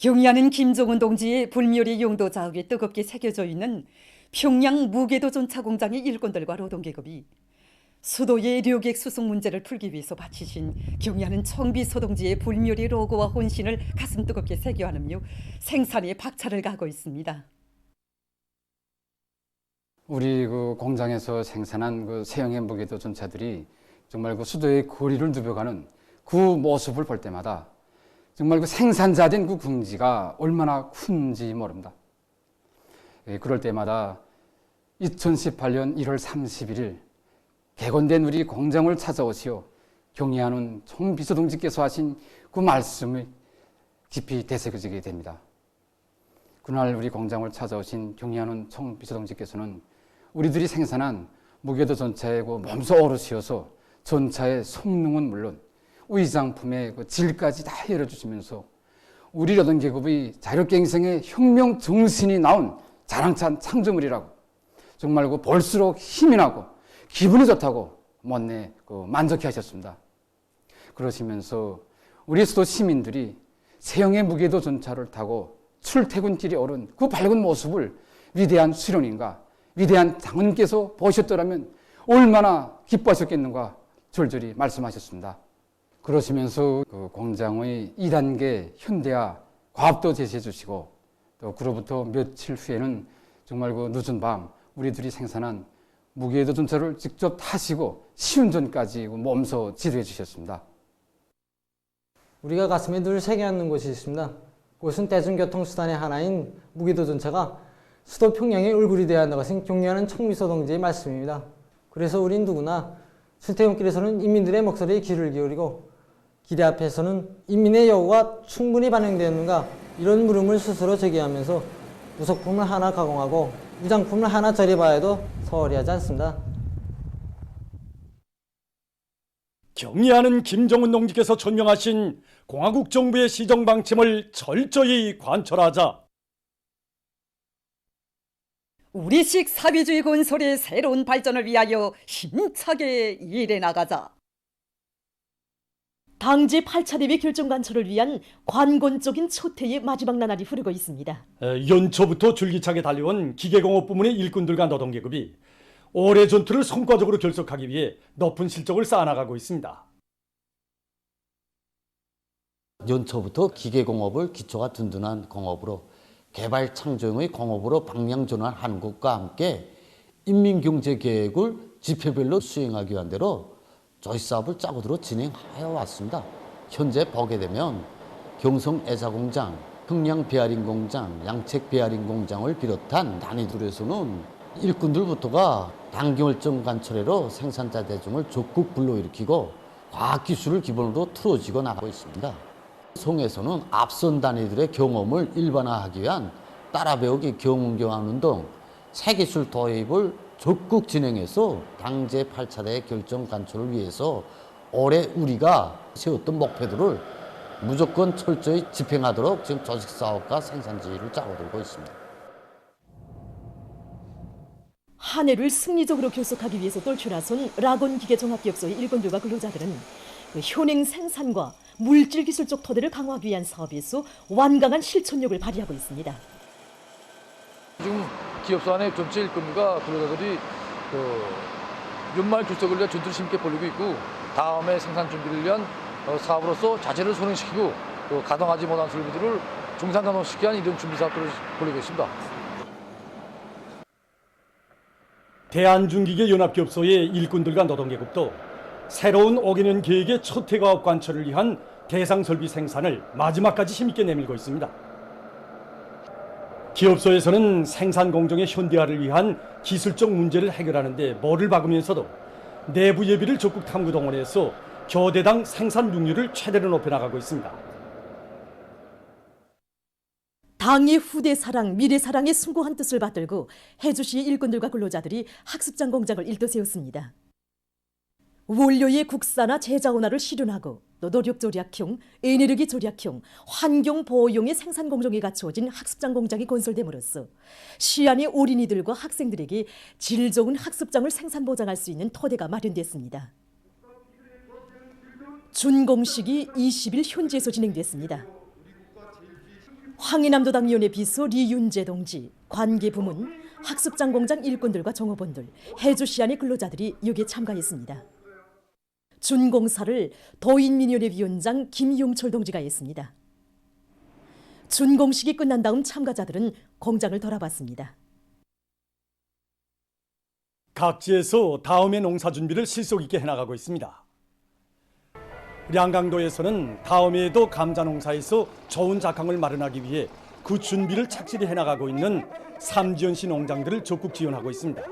경의하는 김정은 동지의 불멸의 용도 자욱에 뜨겁게 새겨져 있는 평양 무계도 전차 공장의 일꾼들과 노동계급이 수도의 료객 수송 문제를 풀기 위해서 바치신 경의하는 청비서 동지의 불멸의 로고와 혼신을 가슴 뜨겁게 새겨 안으며 생산에 박차를 가하고 있습니다. 우리 그 공장에서 생산한 그 세형의 무게도 전차들이 정말 그 수도의 거리를 누벼가는 그 모습을 볼 때마다 정말 그 생산자된 그 긍지가 얼마나 큰지 모릅니다. 그럴 때마다 2018년 1월 31일 개건된 우리 공장을 찾아오시어 경의하는 총비서동지께서 하신 그 말씀이 깊이 되새겨지게 됩니다. 그날 우리 공장을 찾아오신 경의하는 총비서동지께서는 우리들이 생산한 무게도 전차의 그 몸소 오르시어서 전차의 성능은 물론 의장품의 그 질까지 다 열어주시면서 우리 노동계급의 자력갱생의 혁명 정신이 나온 자랑찬 창조물이라고 정말 그 볼수록 힘이 나고 기분이 좋다고 못내 만족해 하셨습니다. 그러시면서 우리 수도 시민들이 세형의 무게도 전차를 타고 출퇴근길에 오른 그 밝은 모습을 위대한 수련인가 위대한 장군께서 보셨더라면 얼마나 기뻐하셨겠는가 절절히 말씀하셨습니다. 그러시면서 그 공장의 2단계 현대화 과업도 제시해 주시고 또 그로부터 며칠 후에는 정말 그 늦은 밤 우리들이 생산한 무게도 전차를 직접 타시고 시운전까지 몸소 지도해 주셨습니다. 우리가 가슴에 늘 새겨안는 곳이 있습니다. 그것은 대중교통수단의 하나인 무게도 전차가 수도 평양의 얼굴이 되어야 한다고 것은 경의하는 총비서 동지의 말씀입니다. 그래서 우린 누구나 출퇴근길에서는 인민들의 목소리에 귀를 기울이고 기대 앞에서는 인민의 요구가 충분히 반영되었는가 이런 물음을 스스로 제기하면서 부속품을 하나 가공하고 무장품을 하나 절여봐야 해도 소홀히 하지 않습니다. 경의하는 김정은 동지께서 천명하신 공화국 정부의 시정 방침을 철저히 관철하자. 우리식 사회주의 건설의 새로운 발전을 위하여 힘차게 일해 나가자. 당제 8차 대회 결정 관철을 위한 관건적인 초퇴의 마지막 나날이 흐르고 있습니다. 연초부터 줄기차게 달려온 기계공업 부문의 일꾼들과 노동계급이 올해 전투를 성과적으로 결속하기 위해 높은 실적을 쌓아나가고 있습니다. 연초부터 기계공업을 기초가 든든한 공업으로 개발 창조형의 공업으로 방향 전환한 한국과 함께 인민경제계획을 지표별로 수행하기 위한 대로 조이사업을 짜고들어 진행하여 왔습니다. 현재 보게 되면 경성 애사공장, 평양 베어링 공장, 양책 베어링 공장을 비롯한 단위들에서는 일꾼들부터가 단결정 관철회로 생산자 대중을 적극 불러일으키고 과학기술을 기본으로 틀어지고 나가고 있습니다. 송에서는 앞선 단위들의 경험을 일반화하기 위한 따라 배우기 경운경운동 새기술 도입을 적극 진행해서 당제 8차 대회 결정 관철을 위해서 올해 우리가 세웠던 목표들을 무조건 철저히 집행하도록 지금 조직사업과 생산지휘를 짜고들고 있습니다. 한 해를 승리적으로 결속하기 위해서 떨쳐나선 라곤 기계종합기업소의 일꾼들과 근로자들은 현행 생산과 물질기술적 토대를 강화하기 위한 사업에서 완강한 실천력을 발휘하고 있습니다. 지금 기업소 안에 전체 일꾼과 근로자들이 연말 결석을 위한 전투를 심게 벌이고 있고 다음에 생산 준비를 위한 사업으로서 자재를 손행시키고 또 가동하지 못한 설비들을 정상 가동시키기 위한 이런 준비 사업들을 벌이고 있습니다. 대한중기계연합기업소의 일꾼들과 노동계급도 새로운 5개년 계획의 초퇴과업 관철을 위한 대상설비 생산을 마지막까지 힘있게 내밀고 있습니다. 기업소에서는 생산 공정의 현대화를 위한 기술적 문제를 해결하는 데 몰을 박으면서도 내부 예비를 적극 탐구 동원해서 교대당 생산 능률을 최대로 높여나가고 있습니다. 당의 후대 사랑, 미래 사랑의 숭고한 뜻을 받들고 해주시의 일꾼들과 근로자들이 학습장 공장을 일떠세웠습니다. 원료의 국산화 제자원화를 실현하고 또 노력 절약형, 에너지 절약형, 환경 보호용의 생산 공정이 갖추어진 학습장 공장이 건설됨으로써 시안의 어린이들과 학생들에게 질 좋은 학습장을 생산 보장할 수 있는 토대가 마련됐습니다. 준공식이 20일 현지에서 진행됐습니다. 황해남도당위원회 비서 리윤재 동지, 관계부문, 학습장공장 일꾼들과 종업원들, 해주시안의 근로자들이 여기에 참가했습니다. 준공사를 도인민위원회 위원장 김용철 동지가 했습니다. 준공식이 끝난 다음 참가자들은 공장을 돌아봤습니다. 각지에서 다음해 농사 준비를 실속 있게 해나가고 있습니다. 량강도에서는 다음해에도 감자 농사에서 좋은 작황을 마련하기 위해 그 준비를 착실히 해나가고 있는 삼지연시 농장들을 적극 지원하고 있습니다.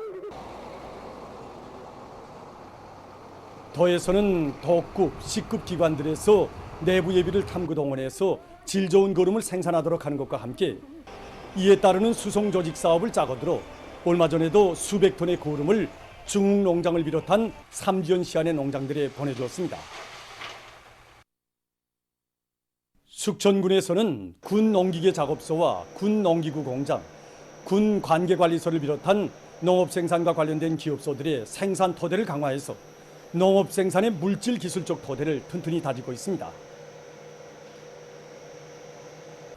도에서는 도급, 시급 기관들에서 내부 예비를 탐구 동원해서 질 좋은 거름을 생산하도록 하는 것과 함께 이에 따르는 수송 조직 사업을 짜고들어 얼마 전에도 수백 톤의 거름을 중흥 농장을 비롯한 삼지연시 안의 농장들에 보내주었습니다. 숙천군에서는 군 농기계 작업소와 군 농기구 공장, 군 관계관리소를 비롯한 농업 생산과 관련된 기업소들의 생산 토대를 강화해서 농업 생산의 물질 기술적 토대를 튼튼히 다지고 있습니다.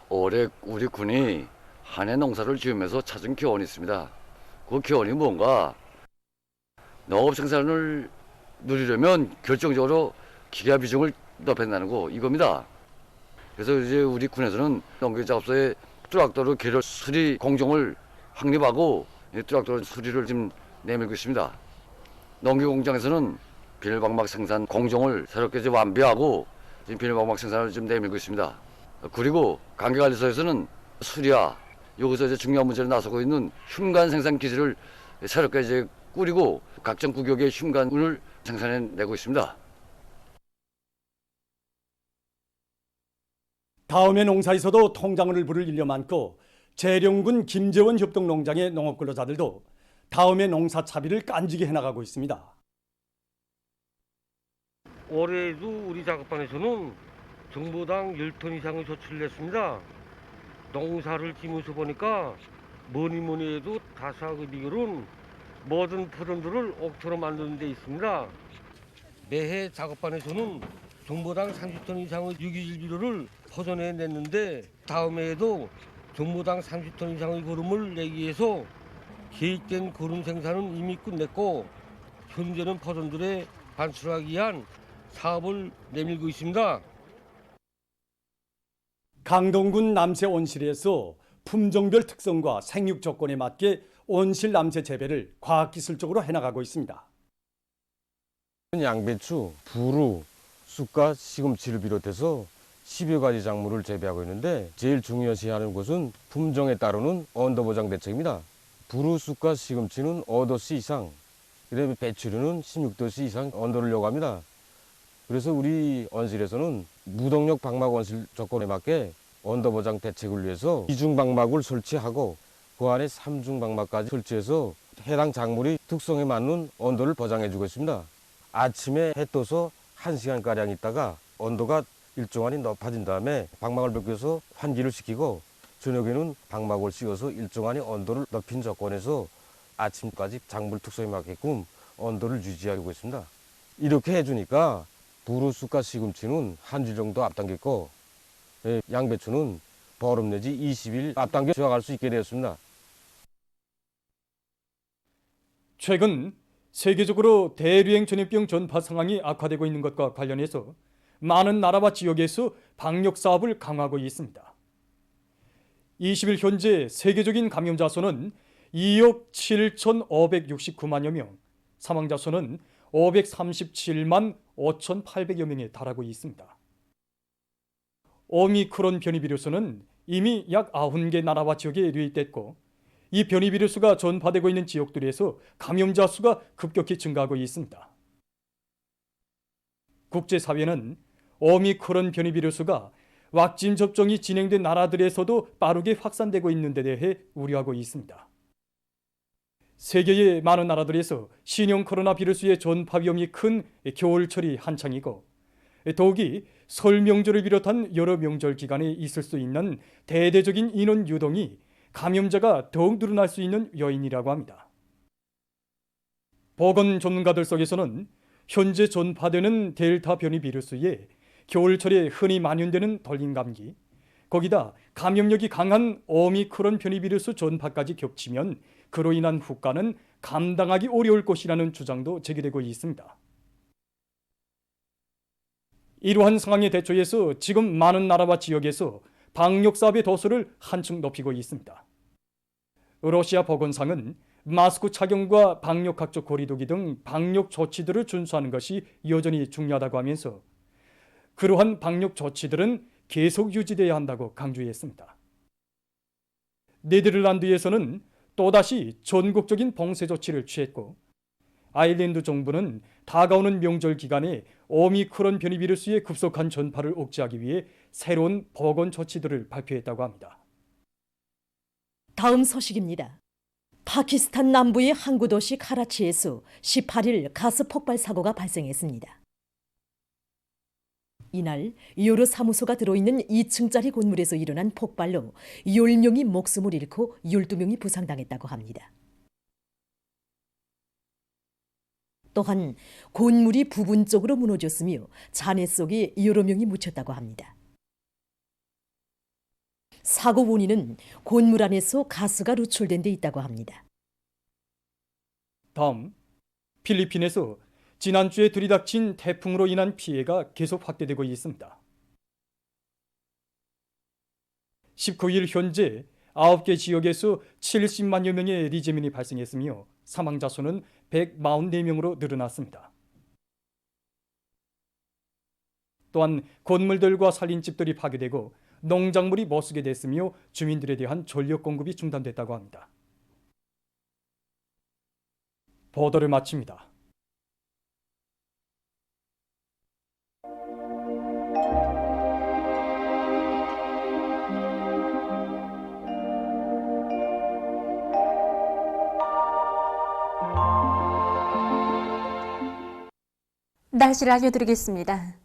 올해 우리 군이 한해 농사를 지으면서 찾은 교훈이 있습니다. 그 교훈이 뭔가? 농업 생산을 누리려면 결정적으로 기가 비중을 높여야 한다는 거 이겁니다. 그래서 이제 우리 군에서는 농기계 작업소에 트랙터로 계절 수리 공정을 확립하고 트랙터 수리를 지금 내밀고 있습니다. 농기 공장에서는 비닐방막 생산 공정을 새롭게 이제 완비하고 지금 비닐방막 생산을 지금 내밀고 있습니다. 그리고 관계관리소에서는 수리와 여기서 이제 중요한 문제를 나서고 있는 흉간 생산 기술을 새롭게 이제 꾸리고 각종 구역의 흉간을 생산해내고 있습니다. 다음해 농사에서도 통장을 부를 일려 많고 재령군 김재원 협동농장의 농업근로자들도 다음해 농사 차비를 깐지게 해나가고 있습니다. 올해도 우리 작업반에서는 정보당 10톤 이상의 조치를 냈습니다. 농사를 지면서 보니까 뭐니 해도 다수의 비결은 모든 포전들을 옥토로 만드는 데 있습니다. 매해 작업반에서는 정보당 30톤 이상의 유기질 비료를 포전해 냈는데 다음 해에도 정보당 30톤 이상의 거름을 내기 위해서 계획된 거름 생산은 이미 끝냈고 현재는 포전들에 반출하기 위한 사업을 내밀고 있습니다. 강동군 남새 온실에서 품종별 특성과 생육 조건에 맞게 온실 남새 재배를 과학기술적으로 해나가고 있습니다. 양배추, 부루, 쑥과 시금치를 비롯해서 10여 가지 작물을 재배하고 있는데 제일 중요시하는 것은 품종에 따르는 온도 보장 대책입니다. 부루, 쑥과 시금치는 5도씨 이상, 그다음에 배추류는 16도씨 이상 온도를 요구합니다. 그래서 우리 온실에서는 무동력 방막 온실 조건에 맞게 온도 보장 대책을 위해서 2중 방막을 설치하고 그 안에 3중 방막까지 설치해서 해당 작물의 특성에 맞는 온도를 보장해주고 있습니다. 아침에 해 떠서 1시간가량 있다가 온도가 일정하니 높아진 다음에 방막을 벗겨서 환기를 시키고 저녁에는 방막을 씌워서 일정하니 온도를 높인 조건에서 아침까지 작물 특성에 맞게끔 온도를 유지하고 있습니다. 이렇게 해주니까 부루, 쑥과 시금치는 한 주 정도 앞당겼고 양배추는 보름 내지 20일 앞당겨 수확할 수 있게 되었습니다. 최근 세계적으로 대류행 전염병 전파 상황이 악화되고 있는 것과 관련해서 많은 나라와 지역에서 방역 사업을 강화하고 있습니다. 20일 현재 세계적인 감염자 수는 2억 7,569만여 명, 사망자 수는 537만 5,800여 명에 달하고 있습니다. 오미크론 변이 비루스는 이미 약 90개 나라와 지역에 유입됐고 이 변이 비루스가 전파되고 있는 지역들에서 감염자 수가 급격히 증가하고 있습니다. 국제사회는 오미크론 변이 비루스가 왁신 접종이 진행된 나라들에서도 빠르게 확산되고 있는 데 대해 우려하고 있습니다. 세계의 많은 나라들에서 신형 코로나 비루스의 전파 위험이 큰 겨울철이 한창이고 더욱이 설 명절을 비롯한 여러 명절 기간에 있을 수 있는 대대적인 인원 유동이 감염자가 더욱 늘어날 수 있는 요인이라고 합니다. 보건 전문가들 속에서는 현재 전파되는 델타 변이 비루스에 겨울철에 흔히 만연되는 돌림감기, 거기다 감염력이 강한 오미크론 변이 비루스 전파까지 겹치면 그로 인한 후과는 감당하기 어려울 것이라는 주장도 제기되고 있습니다. 이러한 상황에 대처해서 지금 많은 나라와 지역에서 방역 사업의 도수를 한층 높이고 있습니다. 러시아 보건상은 마스크 착용과 방역학적 거리두기 등 방역 조치들을 준수하는 것이 여전히 중요하다고 하면서 그러한 방역 조치들은 계속 유지돼야 한다고 강조했습니다. 네덜란드에서는 또다시 전국적인 봉쇄 조치를 취했고 아일랜드 정부는 다가오는 명절 기간에 오미크론 변이 비루스의 급속한 전파를 억제하기 위해 새로운 보건 조치들을 발표했다고 합니다. 다음 소식입니다. 파키스탄 남부의 항구 도시 카라치에서 18일 가스 폭발 사고가 발생했습니다. 이날 요로 사무소가 들어있는 2층짜리 건물에서 일어난 폭발로 10명이 목숨을 잃고 12명이 부상당했다고 합니다. 또한 건물이 부분적으로 무너졌으며 잔해 속에 여러 명이 묻혔다고 합니다. 사고 원인은 건물 안에서 가스가 누출된 데 있다고 합니다. 다음, 필리핀에서 지난주에 들이닥친 태풍으로 인한 피해가 계속 확대되고 있습니다. 19일 현재 9개 지역에서 70만여 명의 리재민이 발생했으며 사망자 수는 144명으로 늘어났습니다. 또한 건물들과 살림집들이 파괴되고 농작물이 못쓰게 됐으며 주민들에 대한 전력 공급이 중단됐다고 합니다. 보도를 마칩니다. 날씨를 알려드리겠습니다.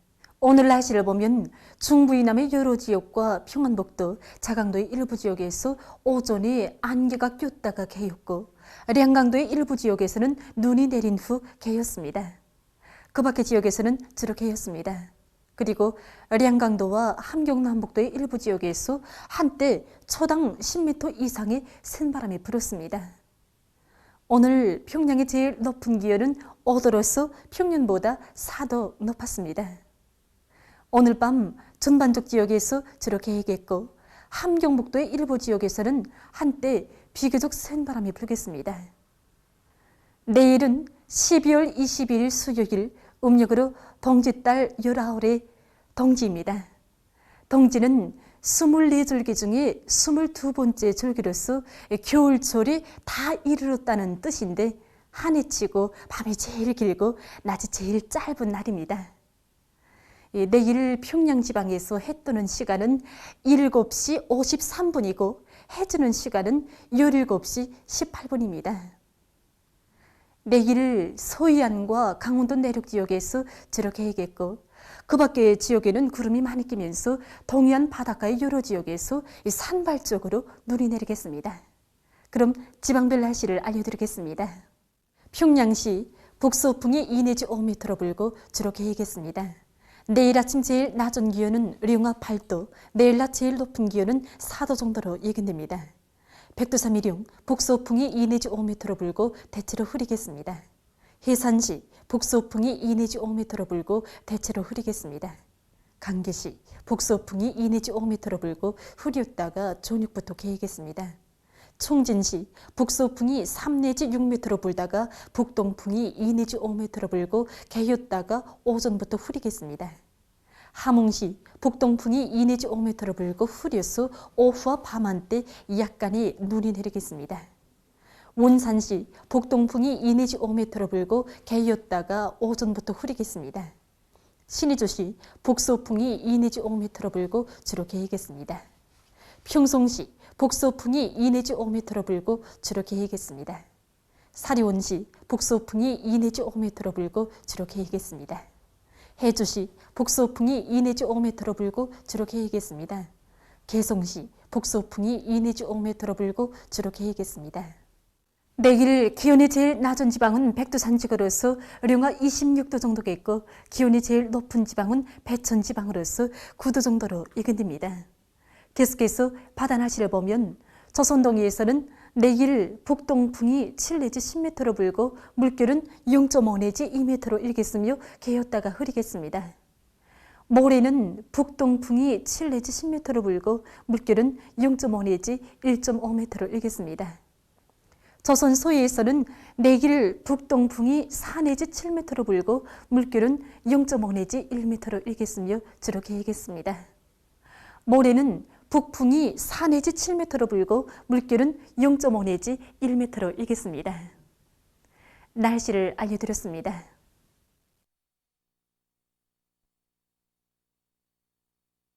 오늘 날씨를 보면 중부 이남의 여러 지역과 평안북도, 자강도의 일부 지역에서 오전에 안개가 꼈다가 개였고 량강도의 일부 지역에서는 눈이 내린 후 개였습니다. 그 밖의 지역에서는 주로 개였습니다. 그리고 량강도와 함경남북도의 일부 지역에서 한때 초당 10m 이상의 센 바람이 불었습니다. 오늘 평양의 제일 높은 기온은 5도로서 평년보다 4도 높았습니다. 오늘 밤 전반적 지역에서 주로 개겠고 함경북도의 일부 지역에서는 한때 비교적 센 바람이 불겠습니다. 내일은 12월 22일 수요일 음력으로 동짓달 19일의 동지입니다. 동지는 24절기 중에 22번째 절기로서 겨울철이 다 이르렀다는 뜻인데 한 해 치고 밤이 제일 길고 낮이 제일 짧은 날입니다. 내일 평양 지방에서 해 뜨는 시간은 7시 53분이고 해 지는 시간은 17시 18분입니다. 내일 서해안과 강원도 내륙 지역에서 주로 개겠고 그 밖의 지역에는 구름이 많이 끼면서 동해안 바닷가의 여러 지역에서 산발적으로 눈이 내리겠습니다. 그럼 지방별 날씨를 알려드리겠습니다. 평양시 북서풍이 2 내지 5m로 불고 주로 개겠습니다. 내일 아침 제일 낮은 기온은 령화 8도, 내일 낮 제일 높은 기온은 4도 정도로 예견됩니다. 백두산 미령 북서풍이 2 내지 5m로 불고 대체로 흐리겠습니다. 해산시 북서풍이 2 내지 5m로 불고 대체로 흐리겠습니다. 강계시 북서풍이 2 내지 5m로 불고 흐렸다가 저녁부터 개겠습니다. 총진시 북서풍이 3 내지 6m로 불다가 북동풍이 2 내지 5m로 불고 개였다가 오전부터 흐리겠습니다. 함흥시 북동풍이 2 내지 5m로 불고 흐려서 오후와 밤한때 약간의 눈이 내리겠습니다. 원산시 북동풍이 2 내지 5m로 불고 개였다가 오전부터 흐리겠습니다. 신의주시 북서풍이 2 내지 5m로 불고 주로 개겠습니다. 평송시 북서풍이 2 내지 5m로 불고 주로 개겠습니다. 사리원시 북서풍이 2 내지 5m로 불고 주로 개겠습니다. 해주시 북서풍이 2 내지 5m로 불고 주로 개겠습니다. 개성시 북서풍이 2 내지 5m로 불고 주로 개겠습니다. 내일 기온이 제일 낮은 지방은 백두산 지구로서 령화 26도 정도겠고 기온이 제일 높은 지방은 배천 지방으로서 9도 정도로 예견됩니다. 계속해서 바다 날씨를 보면 조선동해에서는 내일 북동풍이 7 내지 10m로 불고 물결은 0.5 내지 2m로 일겠으며 개었다가 흐리겠습니다. 모레는 북동풍이 7 내지 10m로 불고 물결은 0.5 내지 1.5m로 일겠습니다. 조선 소해에서는 내일 북동풍이 4 내지 7m로 불고 물결은 0.5 내지 1m로 일겠으며 주로 개겠습니다. 모레는 북풍이 4 내지 7m로 불고 물결은 0.5 내지 1m로 일겠습니다. 날씨를 알려드렸습니다.